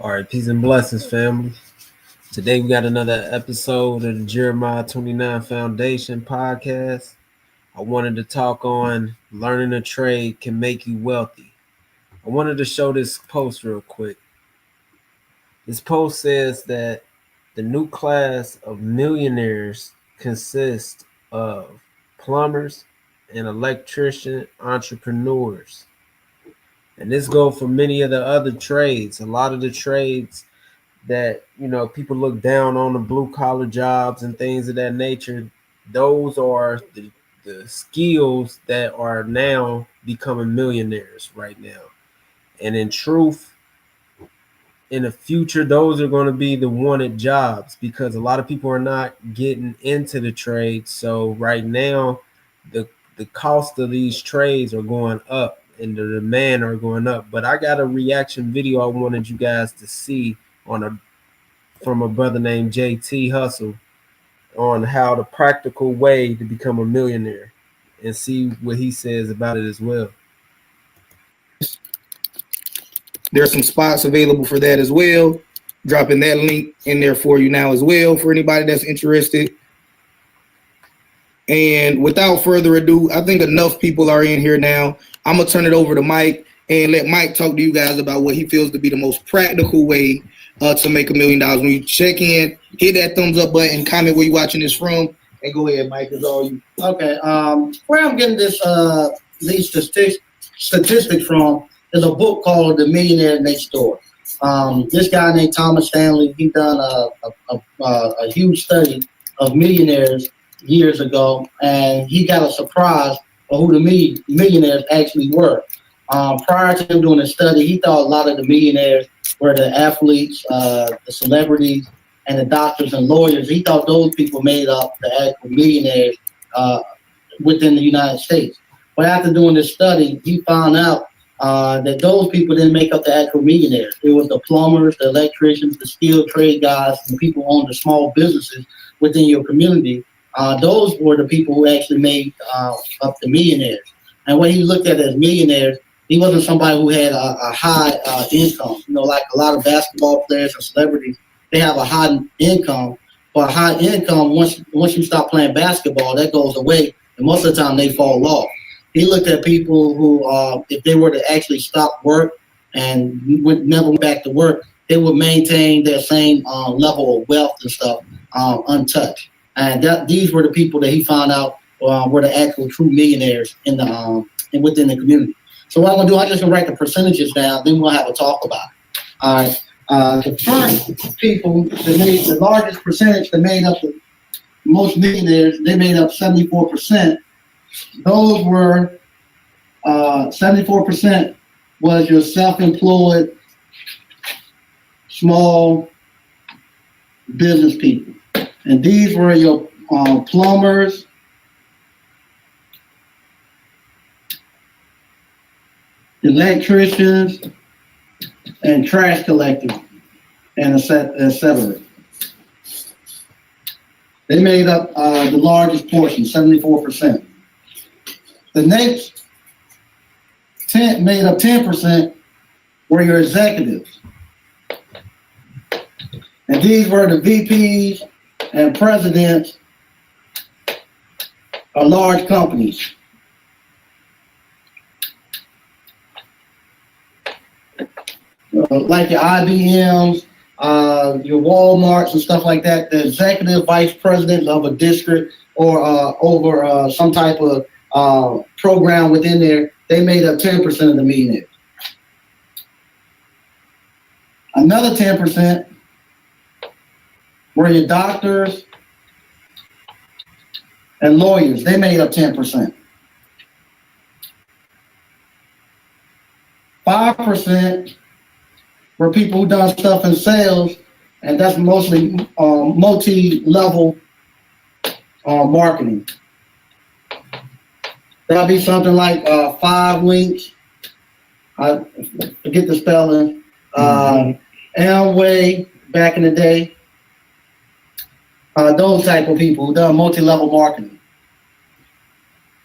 All right, peace and blessings, family. Today we got another episode of the Jeremiah 29 Foundation podcast. I wanted to talk on learning a trade can make you wealthy. I wanted to show this post real quick. This post says that the new class of millionaires consists of plumbers and electrician entrepreneurs. And this goes for many of the other trades. A lot of the trades that people look down on, the blue collar jobs and things of that nature, those are the skills that are now becoming millionaires right now. And in truth, in the future, those are going to be the wanted jobs because a lot of people are not getting into the trade. So right now the cost of these trades are going up and the demand are going up. But I got a reaction video I wanted you guys to see from a brother named JT Hustle on how the practical way to become a millionaire and see what he says about it as well. There's some spots available for that as well. Dropping that link in there for you now as well for anybody that's interested. And without further ado, I think enough people are in here now. I'm going to turn it over to Mike and let Mike talk to you guys about what he feels to be the most practical way to make $1 million. When you check in, hit that thumbs up button, comment where you're watching this from, and go ahead, Mike. It's all you. Okay. Where I'm getting these statistics from is a book called The Millionaire Next Door. This guy named Thomas Stanley, he done a huge study of millionaires years ago, and he got a surprise of who the millionaires actually were. Prior to him doing the study, he thought a lot of the millionaires were the athletes, the celebrities, and the doctors and lawyers. He thought those people made up the actual millionaires within the United States. But after doing this study, he found out that those people didn't make up the actual millionaires. It was the plumbers, the electricians, the skilled trade guys, and people who own the small businesses within your community. Those were the people who actually made up the millionaires. And when he looked at as millionaires, he wasn't somebody who had a high income. Like a lot of basketball players and celebrities, they have a high income. But high income, once you stop playing basketball, that goes away, and most of the time they fall off. He looked at people who, if they were to actually stop work and never went back to work, they would maintain their same level of wealth and stuff untouched. And these were the people that he found out were the actual true millionaires within the community. So what I'm gonna do, I'm just gonna write the percentages down, then we'll have a talk about it. All right. The first people that made the largest percentage that made up the most millionaires, they made up 74%. Those were 74% was your self-employed small business people. And these were your plumbers, electricians, and trash collectors, and et cetera. They made up the largest portion, 74%. The next made up 10% were your executives. And these were the VPs and presidents of large companies. Like your IBMs, your Walmarts and stuff like that, the executive vice president of a district or over some type of program within there, they made up 10% of the millionaires. Another 10% were your doctors and lawyers. They made up 10%. 5% were people who done stuff in sales, and that's mostly multi-level marketing. That'll be something like 5 Links. I forget the spelling. Amway back in the day. Those type of people who done multi-level marketing.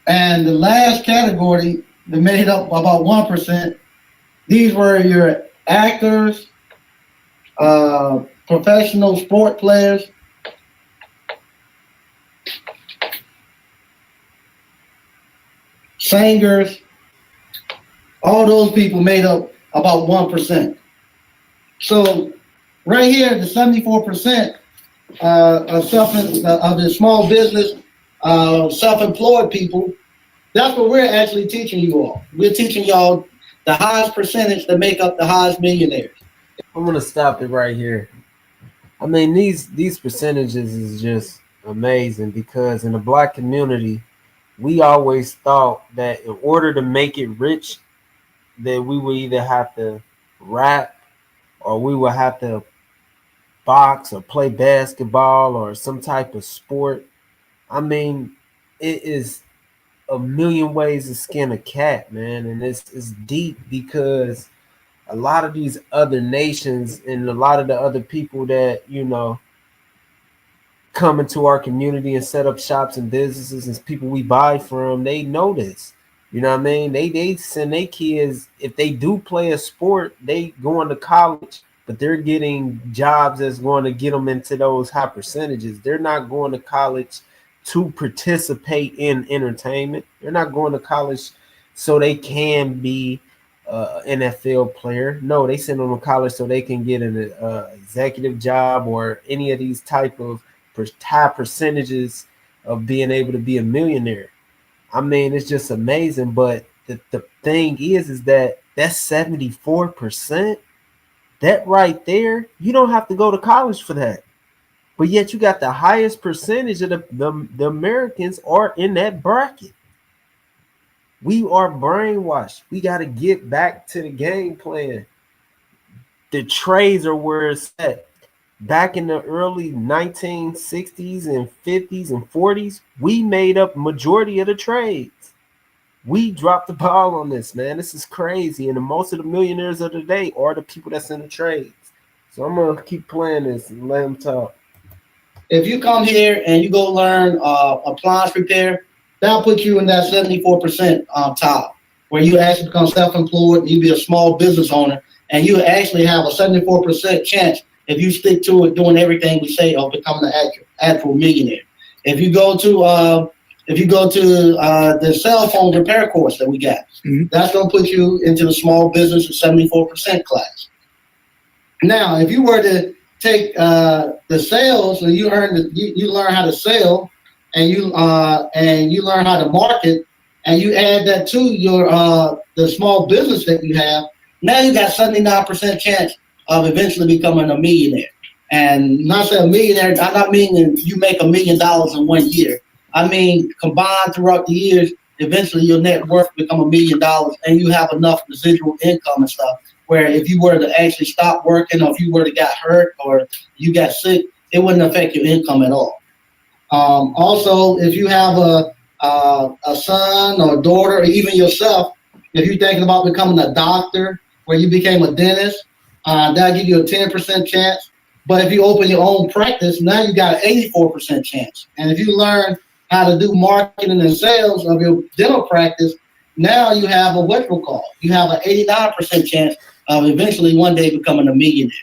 And the last category that made up about 1%, these were your actors, professional sport players, singers, all those people made up about 1%. So right here, the 74% of the small business, self-employed people, that's what we're actually teaching you all. We're teaching y'all the highest percentage that make up the highest millionaires. I'm gonna stop it right here. I mean, these percentages is just amazing because in the Black community, we always thought that in order to make it rich, that we would either have to rap or we would have to box or play basketball or some type of sport. I mean, it is a million ways to skin a cat, man, and it's deep because a lot of these other nations and a lot of the other people that come into our community and set up shops and businesses and people we buy from, they know this. You know what I mean? They send their kids, if they do play a sport, they going to college, but they're getting jobs that's going to get them into those high percentages. They're not going to college to participate in entertainment. They're not going to college so they can be an NFL player. No, they send them to college so they can get an executive job or any of these type of high percentages of being able to be a millionaire. I mean, it's just amazing. But the thing is that that's 74%. That right there, you don't have to go to college for that. But yet you got the highest percentage of the Americans are in that bracket. We are brainwashed. We got to get back to the game plan. The trades are where it's at. Back in the early 1960s and 50s and 40s, we made up majority of the trades. We dropped the ball on this, man. This is crazy. And most of the millionaires of today are the people that's in the trades. So I'm going to keep playing this and let them talk. If you come here and you go learn appliance repair, that'll put you in that 74% top, where you actually become self-employed, you be a small business owner, and you actually have a 74% chance if you stick to it, doing everything we say, of becoming an actual millionaire. If you go to the cell phone repair course that we got, that's going to put you into the small business 74% class. Now, if you were to take the sales and you learn how to sell, and you learn how to market, and you add that to your the small business that you have, now you got 79% chance of eventually becoming a millionaire. And not say a millionaire, I'm not meaning you make $1 million in 1 year. I mean, combined throughout the years, eventually your net worth become $1 million, and you have enough residual income and stuff where if you were to actually stop working, or if you were to get hurt or you got sick, it wouldn't affect your income at all. Also, if you have a son or a daughter, or even yourself, if you're thinking about becoming a doctor, where you became a dentist, that'll give you a 10% chance. But if you open your own practice, now you got an 84% chance. And if you learn how to do marketing and sales of your dental practice, now you have you have an 89% chance of eventually one day becoming a millionaire.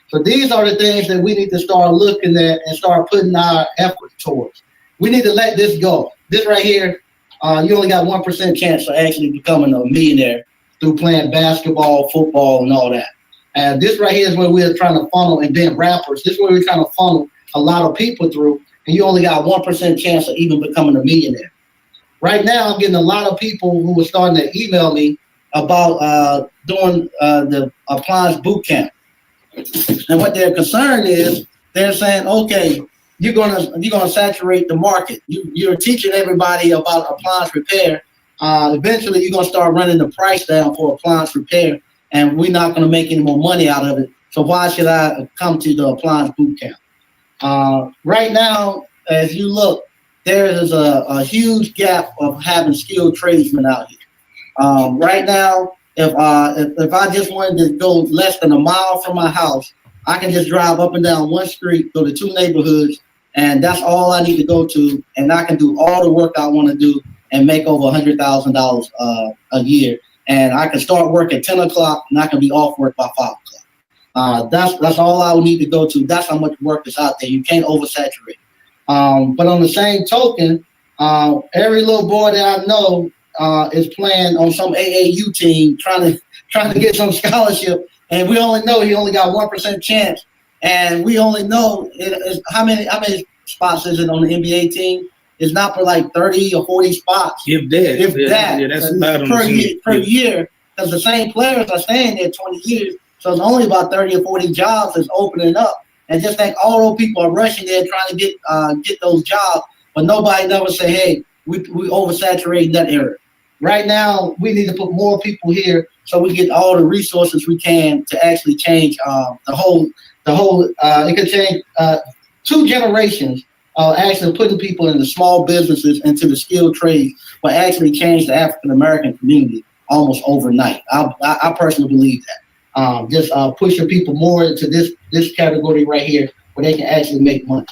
So these are the things that we need to start looking at and start putting our effort towards. We need to let this go. This right here, you only got 1% chance of actually becoming a millionaire through playing basketball, football, and all that. And this right here is where we're trying to funnel, and then rappers. This is where we're trying to funnel a lot of people through, and you only got 1% chance of even becoming a millionaire. Right now, I'm getting a lot of people who are starting to email me about doing the appliance boot camp. And what their concern is, they're saying, okay, you're gonna saturate the market. You're teaching everybody about appliance repair. Eventually, you're gonna start running the price down for appliance repair, and we're not gonna make any more money out of it. So why should I come to the appliance boot camp? Right now, as you look, there is a huge gap of having skilled tradesmen out here. Right now, if I just wanted to go less than a mile from my house, I can just drive up and down one street, go to 2 neighborhoods, and that's all I need to go to, and I can do all the work I want to do and make over $100,000 a year. And I can start work at 10 o'clock, and I can be off work by 5 o'clock. That's all I would need to go to. That's how much work is out there. You can't oversaturate. But on the same token, every little boy that I know is playing on some AAU team, trying to get some scholarship, and we only know he only got 1% chance, and we only know how many spots is it on the NBA team? It's not for like 30 or 40 spots. If that. Yeah, that's about per year, because the same players are staying there 20 years. So it's only about 30 or 40 jobs that's opening up. And just think all those people are rushing there trying to get those jobs, but nobody never say, hey, we oversaturating that area. Right now, we need to put more people here so we get all the resources we can to actually change the whole. It could change 2 generations. Actually putting people in the small businesses into the skilled trades will actually change the African American community almost overnight. I personally believe that. Just pushing people more into this category right here where they can actually make money,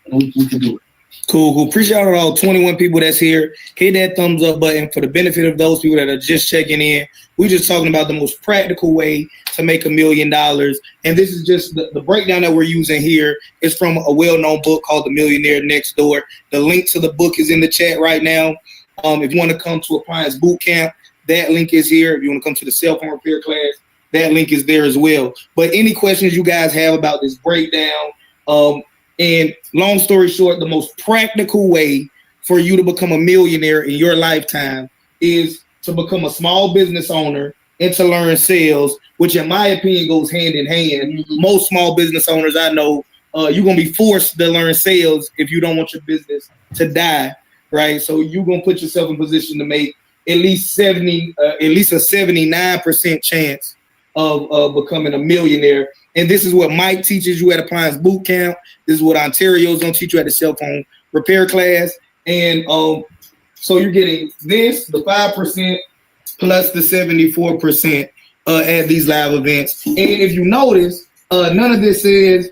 and we can do it. Cool. Appreciate all 21 people that's here. Hit that thumbs up button for the benefit of those people that are just checking in. We're just talking about the most practical way to make $1 million. And this is just the breakdown that we're using here is from a well-known book called The Millionaire Next Door. The link to the book is in the chat right now. If you want to come to Appliance Bootcamp, that link is here. If you want to come to the cell phone repair class, that link is there as well. But any questions you guys have about this breakdown, and long story short, the most practical way for you to become a millionaire in your lifetime is to become a small business owner and to learn sales, which in my opinion goes hand in hand. Mm-hmm. Most small business owners I know, you're going to be forced to learn sales if you don't want your business to die, right? So you're going to put yourself in position to make at least a 79% chance of becoming a millionaire. And this is what Mike teaches you at Appliance Bootcamp. This is what Ontario's going to teach you at the cell phone repair class. And so you're getting this, the 5% plus the 74% at these live events. And if you notice, none of this is,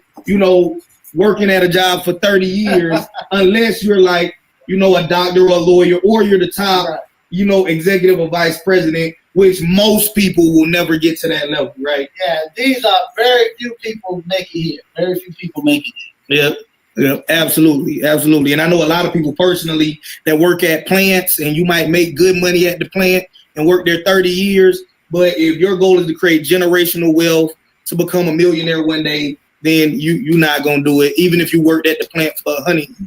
working at a job for 30 years, unless you're like, a doctor or a lawyer, or you're the top, executive or vice president, which most people will never get to that level, right? Yeah, these are very few people make it here. Very few people make it here. Yeah, absolutely. And I know a lot of people personally that work at plants, and you might make good money at the plant and work there 30 years. But if your goal is to create generational wealth to become a millionaire one day, then you're not going to do it, even if you worked at the plant for 100 years.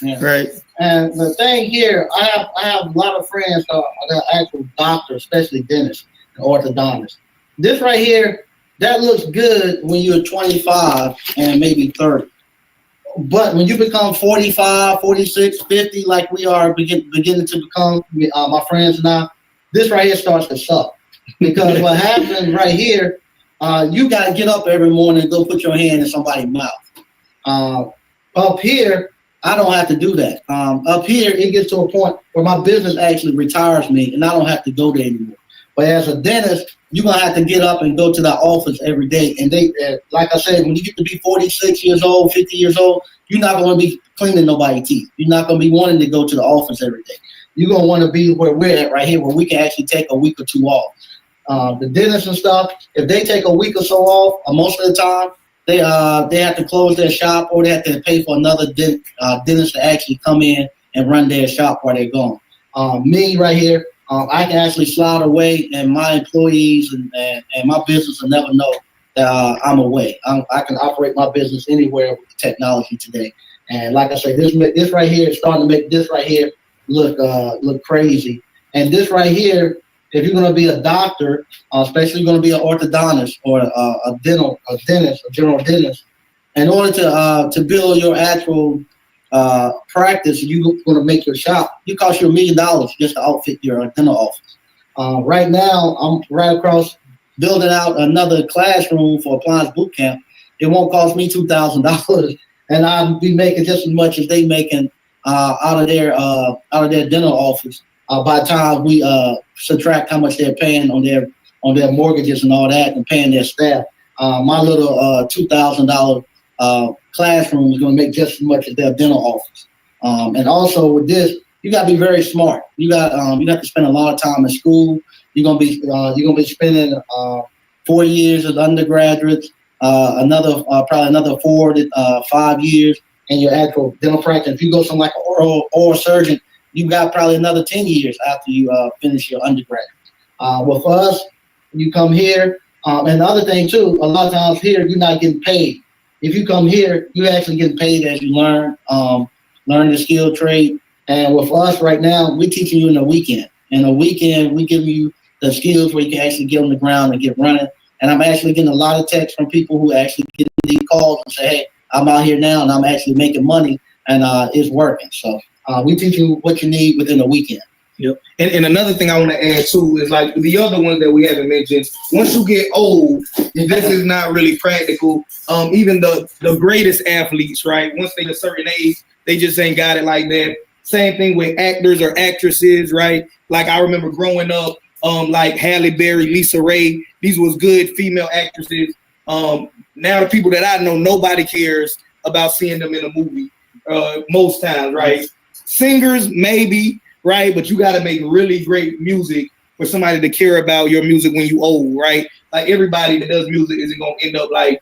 Yeah. Right. And the thing here, I have a lot of friends that are actual doctors, especially dentists and orthodontists. This right here, that looks good when you're 25 and maybe 30. But when you become 45, 46, 50, like we are beginning to become, my friends and I, this right here starts to suck. Because what happens right here, you got to get up every morning and go put your hand in somebody's mouth. Up here, I don't have to do that. Up here, it gets to a point where my business actually retires me, and I don't have to go there anymore. But as a dentist, you're going to have to get up and go to the office every day. And they, like I said, when you get to be 46 years old, 50 years old, you're not going to be cleaning nobody's teeth. You're not going to be wanting to go to the office every day. You're going to want to be where we're at right here, where we can actually take a week or two off. The dentists and stuff, if they take a week or so off, most of the time, they have to close their shop, or they have to pay for another dentist to actually come in and run their shop while they're gone. Me right here, I can actually slide away, and my employees and my business will never know that I'm away. I can operate my business anywhere with technology today. And like I say, this right here is starting to make this right here look crazy. And this right here, if you're going to be a doctor, especially going to be an orthodontist or a dentist, a general dentist, in order to build your actual practice, you're going to make your shop. It costs you $1 million just to outfit your dental office. Right now, I'm right across building out another classroom for Appliance Bootcamp. It won't cost me $2,000, and I'll be making just as much as they making out of their dental office. By the time we subtract how much they're paying on their mortgages and all that, and paying their staff, my little $2,000 classroom is going to make just as much as their dental office. And also with this, you got to be very smart. You got to spend a lot of time in school. You're gonna be spending 4 years as undergraduates, probably another 4 to 5 years in your actual dental practice. If you go something like an oral surgeon, you got probably another 10 years after you finish your undergrad. With us, you come here, and the other thing too, a lot of times here you're not getting paid. If you come here, you're actually getting paid as you learn the skill trade. And with us right now, we're teaching you in the weekend. In a weekend, we give you the skills where you can actually get on the ground and get running. And I'm actually getting a lot of texts from people who actually get these calls and say, hey, I'm out here now and I'm actually making money and it's working. So we teach you what you need within a weekend. Yep. And another thing I want to add too is like the other ones that we haven't mentioned. Once you get old, this is not really practical. Even the greatest athletes, right? Once they get a certain age, they just ain't got it like that. Same thing with actors or actresses, right? Like I remember growing up, like Halle Berry, Lisa Ray. These was good female actresses. Now the people that I know, nobody cares about seeing them in a movie. Most times, right? Singers, maybe. Right, but you got to make really great music for somebody to care about your music when you old, right? Like everybody that does music isn't gonna end up like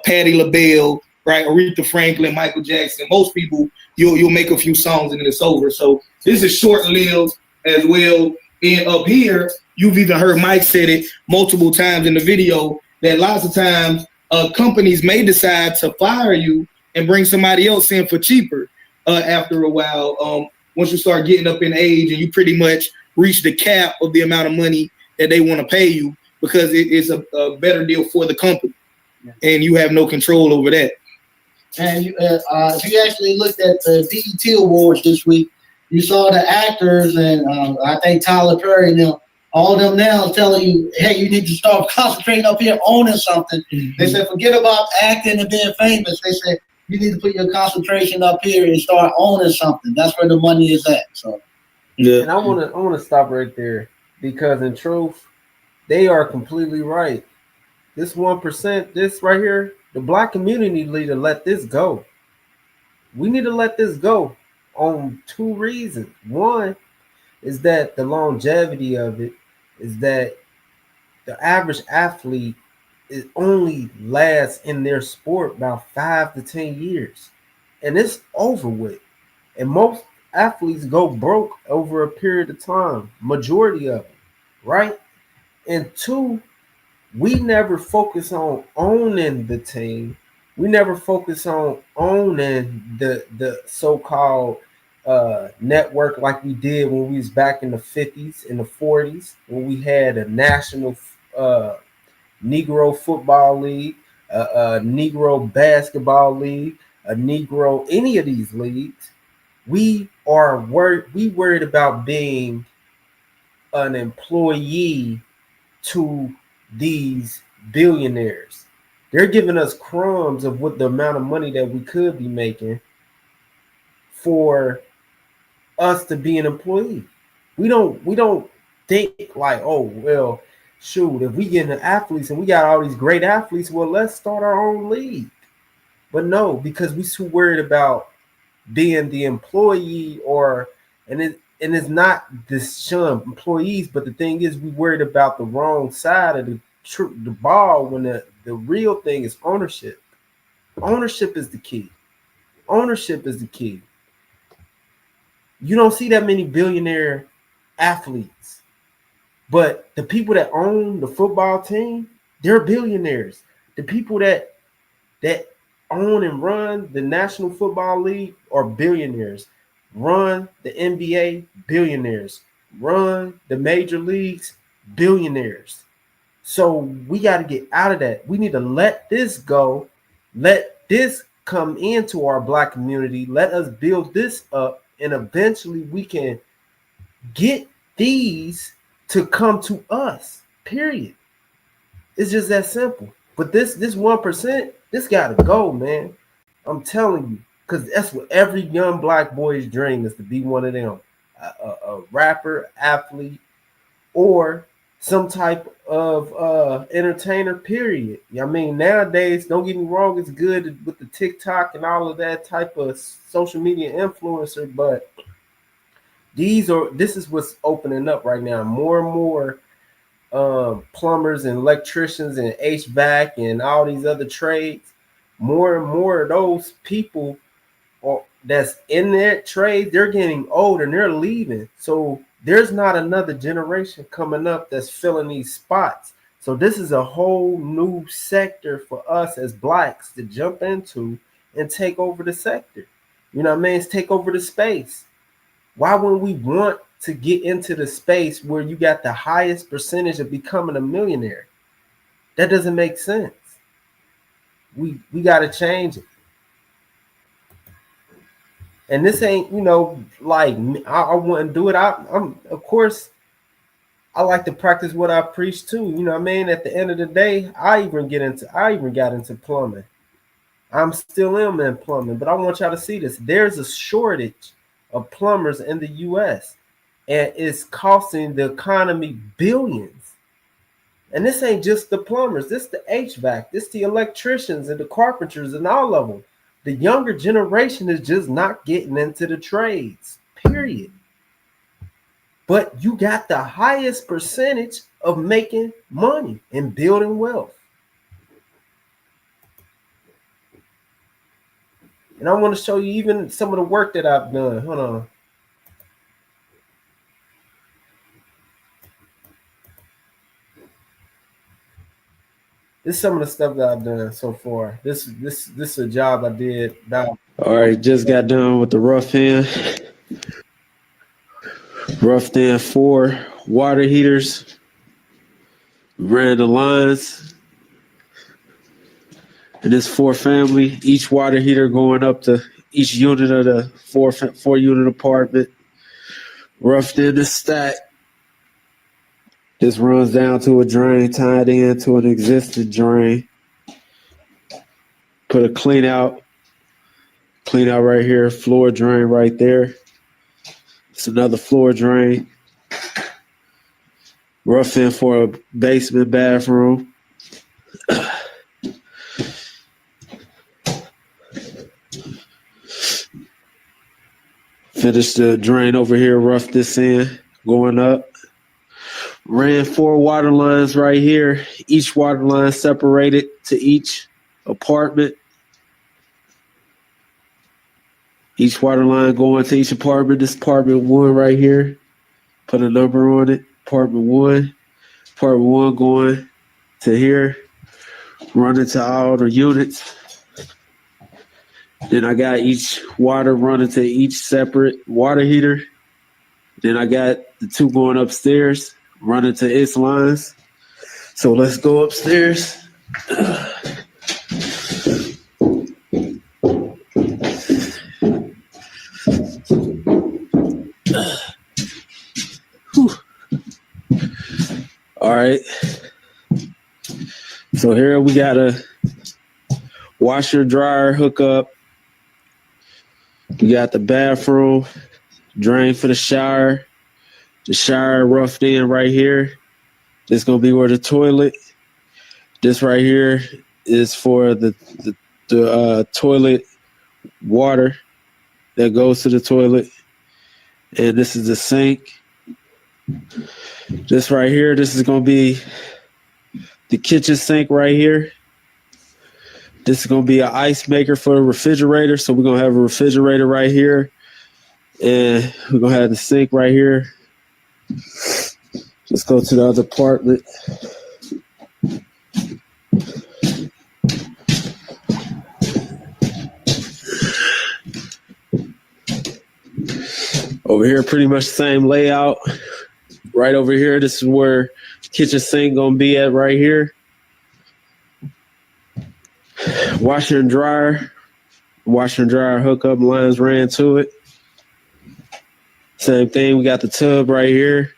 Patti LaBelle, right? Aretha Franklin, Michael Jackson. Most people, you'll make a few songs and then it's over. So this is short-lived as well. And up here, you've even heard Mike said it multiple times in the video that lots of times companies may decide to fire you and bring somebody else in for cheaper after a while. Once you start getting up in age and you pretty much reach the cap of the amount of money that they want to pay you because it's a better deal for the company and you have no control over that. And if you actually looked at the BET Awards this week, you saw the actors and I think Tyler Perry and them, all of them now telling you, hey, you need to start concentrating up here owning something. Mm-hmm. They said, forget about acting and being famous. They said, you need to put your concentration up here and start owning something. That's where the money is at. So, yeah. And I want to stop right there because in truth, they are completely right. This 1%, this right here, the Black community need to let this go. We need to let this go on 2 reasons. One is that the longevity of it is that the average athlete it only lasts in their sport about 5 to 10 years. And it's over with. And most athletes go broke over a period of time, majority of them, right? And 2, we never focus on owning the team. We never focus on owning the so-called network like we did when we was back in the 50s, in the 40s, when we had a national Negro football league, a Negro basketball league, a Negro, any of these leagues. We worried about being an employee to these billionaires. They're giving us crumbs of what the amount of money that we could be making for us to be an employee. We don't think like, oh, well, shoot, if we get into athletes and we got all these great athletes, well, let's start our own league. But no, because we too worried about being the employee and it's not this shun employees, but the thing is we worried about the wrong side of the ball when the real thing is ownership. Ownership is the key. Ownership is the key. You don't see that many billionaire athletes. But the people that own the football team, they're billionaires. The people that own and run the National Football League are billionaires. Run the NBA, billionaires. Run the major leagues, billionaires. So we got to get out of that. We need to let this go. Let this come into our Black community. Let us build this up. And eventually we can get these to come to us, period. It's just that simple. But this 1%, this gotta go, man. I'm telling you, because that's what every young Black boy's dream is, to be one of them, a rapper, athlete, or some type of entertainer, period. I mean, nowadays, don't get me wrong, it's good with the TikTok and all of that type of social media influencer, but this is what's opening up right now. More and more plumbers and electricians and HVAC and all these other trades, more and more of those people that's in that trade, they're getting old and they're leaving. So there's not another generation coming up that's filling these spots. So this is a whole new sector for us as blacks to jump into and take over the sector. You know what I mean? It's take over the space. Why wouldn't we want to get into the space where you got the highest percentage of becoming a millionaire? That doesn't make sense. We got to change it. And this ain't, like I wouldn't do it. I'm of course I like to practice what I preach too. You know what I mean? At the end of the day, I even got into plumbing. I'm still in plumbing, but I want y'all to see this. There's a shortage of plumbers in the US, and it's costing the economy billions. And this ain't just the plumbers, this the HVAC, this the electricians and the carpenters and all of them. The younger generation is just not getting into the trades, period. But you got the highest percentage of making money and building wealth. And I want to show you even some of the work that I've done. Hold on. This is some of the stuff that I've done so far. This is a job I did. All right, just got done with the roughed in 4 water heaters. Ran the lines. And this 4 family, each water heater going up to each unit of the 4 unit apartment. Roughed in the stack. This runs down to a drain, tied into an existing drain. Put a clean out right here, floor drain right there. It's another floor drain. Rough in for a basement bathroom. Finish the drain over here, rough this in, going up. Ran 4 water lines right here. Each water line separated to each apartment. Each water line going to each apartment. This apartment 1 right here. Put a number on it. Apartment 1. Apartment 1 going to here. Running to all the units. Then I got each water running to each separate water heater. Then I got the 2 going upstairs, running to its lines. So let's go upstairs. All right. So here we got a washer dryer hookup. We got the bathroom, drain for the shower roughed in right here. This is gonna be where the toilet. This right here is for the toilet water that goes to the toilet, and this is the sink. This right here, this is gonna be the kitchen sink right here. This is going to be an ice maker for the refrigerator. So we're going to have a refrigerator right here. And we're going to have the sink right here. Let's go to the other apartment. Over here, pretty much the same layout. Right over here, this is where the kitchen sink going to be at right here. Washer and dryer hookup lines ran to it. Same thing, we got the tub right here.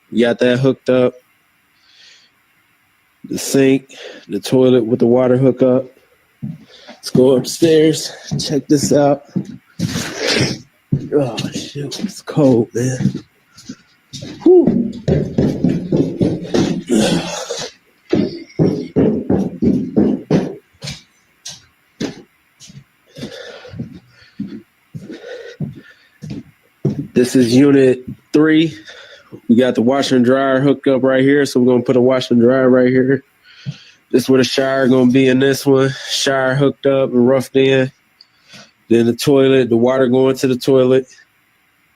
We got that hooked up. The sink, the toilet with the water hookup. Let's go upstairs, check this out. Oh shit, it's cold, man. Whew. This is unit 3. We got the washer and dryer hooked up right here, so we're gonna put a washer and dryer right here. This is where the shower gonna be in this one. Shower hooked up and roughed in. Then the toilet, the water going to the toilet.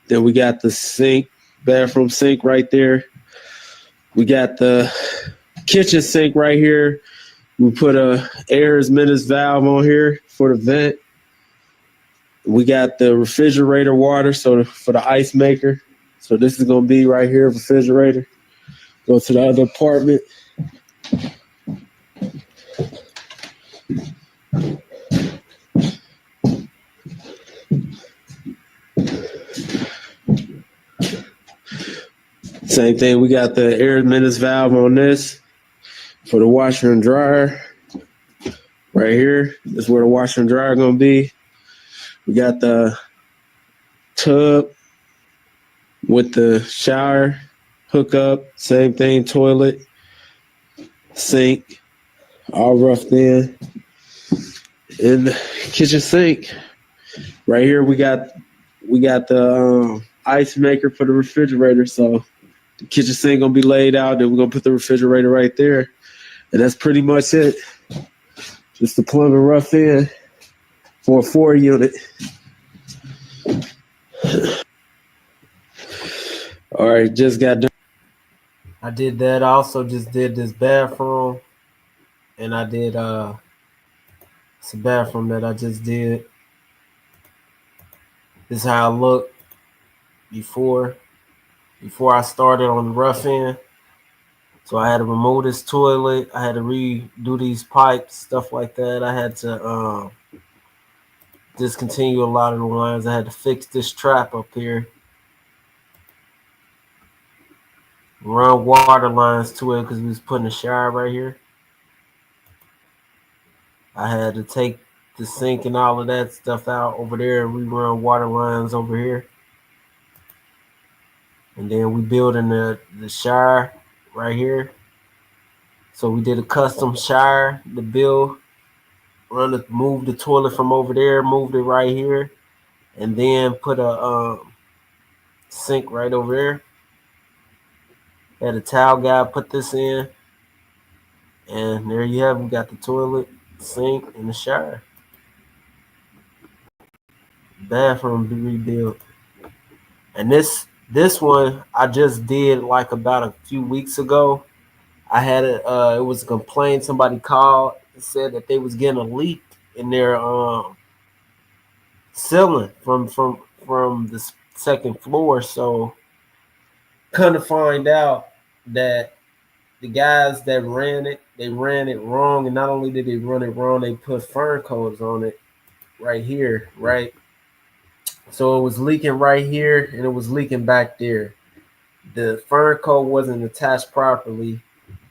Then we got the sink, bathroom sink right there. We got the kitchen sink right here. We put a Ayers Minutes valve on here for the vent. We got the refrigerator water, so for the ice maker. So this is gonna be right here, refrigerator. Go to the other apartment. Same thing, we got the air minutes valve on this for the washer and dryer. Right here is where the washer and dryer gonna be. We got the tub with the shower hookup, same thing, toilet, sink, all roughed in. And the kitchen sink. Right here we got the ice maker for the refrigerator. So the kitchen sink gonna be laid out, then we're gonna put the refrigerator right there. And that's pretty much it. Just the plumbing rough in for a 4-unit. All right, just got done. I did that. I also just did this bathroom, and I did it's a bathroom that I just did. This is how I looked before I started on the rough end. So I had to remove this toilet. I had to redo these pipes, stuff like that. I had to discontinue a lot of the lines. I had to fix this trap up here. Run water lines to it because we was putting a shower right here. I had to take the sink and all of that stuff out over there and rerun water lines over here. And then we building the shower right here. So we did a custom shower, the build, move the toilet from over there, moved it right here, and then put a sink right over there. Had a towel guy put this in, and there you have it. We got the toilet, sink, and the shower. Bathroom be rebuilt. And this one I just did like about a few weeks ago. I had it was a complaint. Somebody called and said that they was getting a leak in their ceiling from the second floor. So come to find out that the guys that ran it, they ran it wrong. And not only did they run it wrong, they put fern cones on it right here, right? So it was leaking right here and it was leaking back there. The fern coat wasn't attached properly.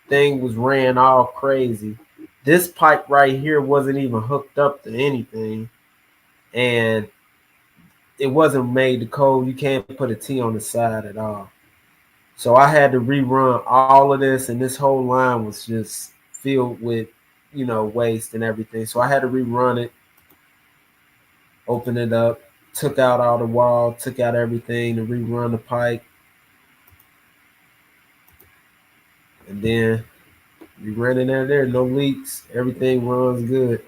Thing was ran all crazy. This pipe right here wasn't even hooked up to anything. And it wasn't made to code. You can't put a T on the side at all. So I had to rerun all of this, and this whole line was just filled with, waste and everything. So I had to rerun it, open it up, took out all the wall, took out everything to rerun the pipe. And then we ran in there, no leaks, everything runs good.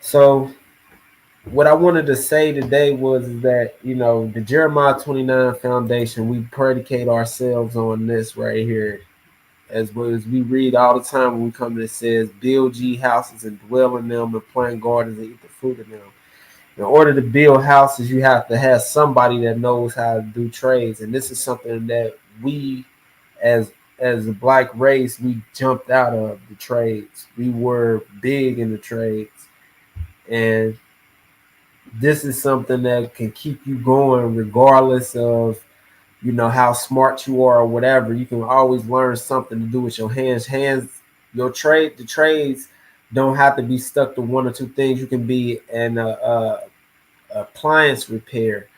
So what I wanted to say today was that, the Jeremiah 29 Foundation, we predicate ourselves on this right here. As well as we read all the time when we come to it says, build ye houses and dwell in them and plant gardens and eat the fruit of them. In order to build houses, you have to have somebody that knows how to do trades. And this is something that we, as a Black race, we jumped out of the trades. We were big in the trades. And this is something that can keep you going regardless of, how smart you are or whatever. You can always learn something to do with your hands. The trades don't have to be stuck to one or two things. You can be an appliance repair,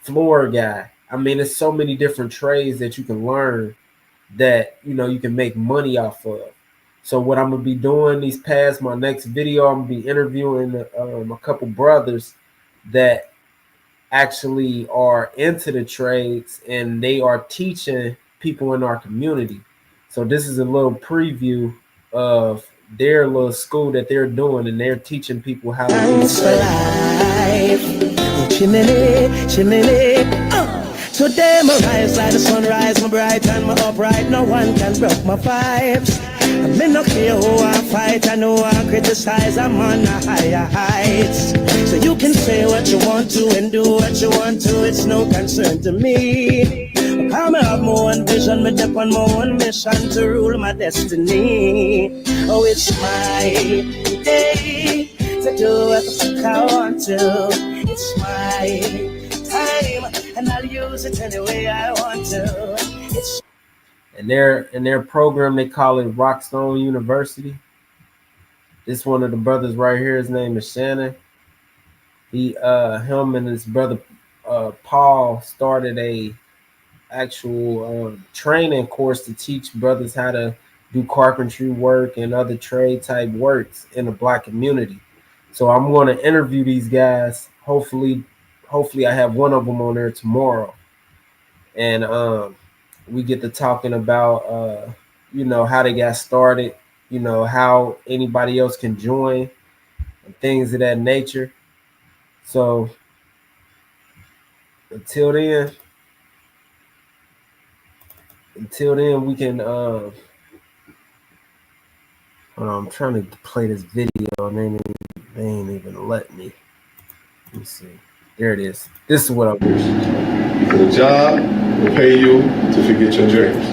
floor guy. I mean, there's so many different trades that you can learn that, you can make money off of. So what I'm going to be doing my next video, I'm going to be interviewing a couple brothers that actually are into the trades and they are teaching people in our community. So this is a little preview of their little school that they're doing, and they're teaching people how to do life. Chimney, chimney. Today my rise like the sunrise, my bright and my upright. No one can break my vibes. I may not care who I fight, I know I criticize, I'm on a higher heights. So you can say what you want to and do what you want to, it's no concern to me. I'm have my own vision, me dip on my own mission to rule my destiny. Oh, it's my day to do what the fuck I want to. It's my time, and I'll use it any way I want to. It's in their program, they call it Rockstone University. This one of the brothers right here, his name is Shannon. Him and his brother Paul started a actual training course to teach brothers how to do carpentry work and other trade type works in the Black community. So I'm going to interview these guys. Hopefully I have one of them on there tomorrow, and we get to talking about how they got started, how anybody else can join and things of that nature. So until then we can hold on, I'm trying to play this video and they ain't even let me. Let me see. There it is. This is what I wish. The job will pay you to forget your dreams.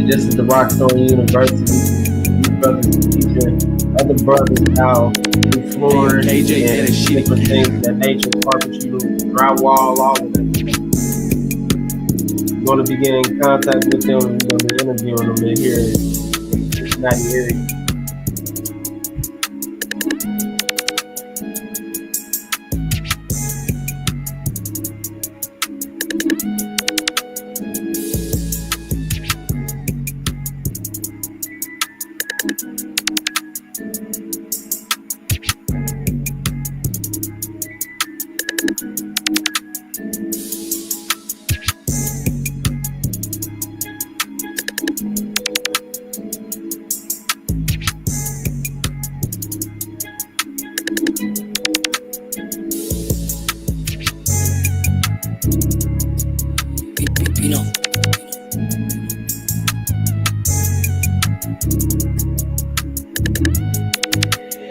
This is the Rockstone University. These brothers are teaching other brothers how to do flooring and different things of that nature, carpentry, drywall, all of that. We're going to be getting in contact with them and we're going to be interviewing them in here in the Cincinnati area.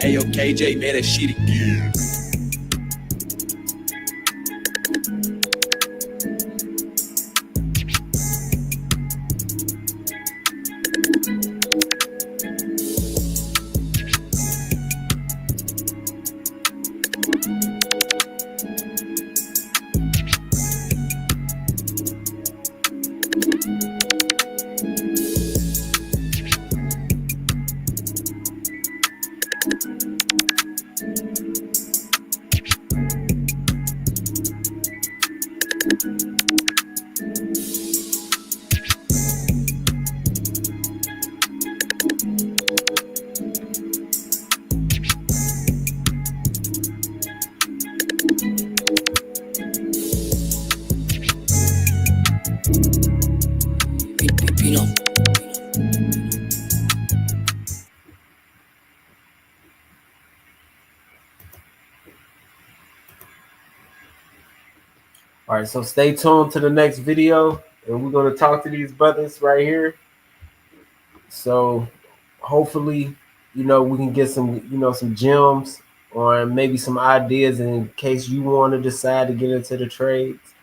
Hey yo, KJ, man, that shit again. All right, so stay tuned to the next video, and we're going to talk to these brothers right here. So hopefully, we can get some, some gems or maybe some ideas in case you want to decide to get into the trades.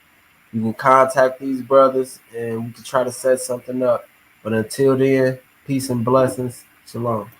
You can contact these brothers, and we can try to set something up. But until then, peace and blessings. Shalom.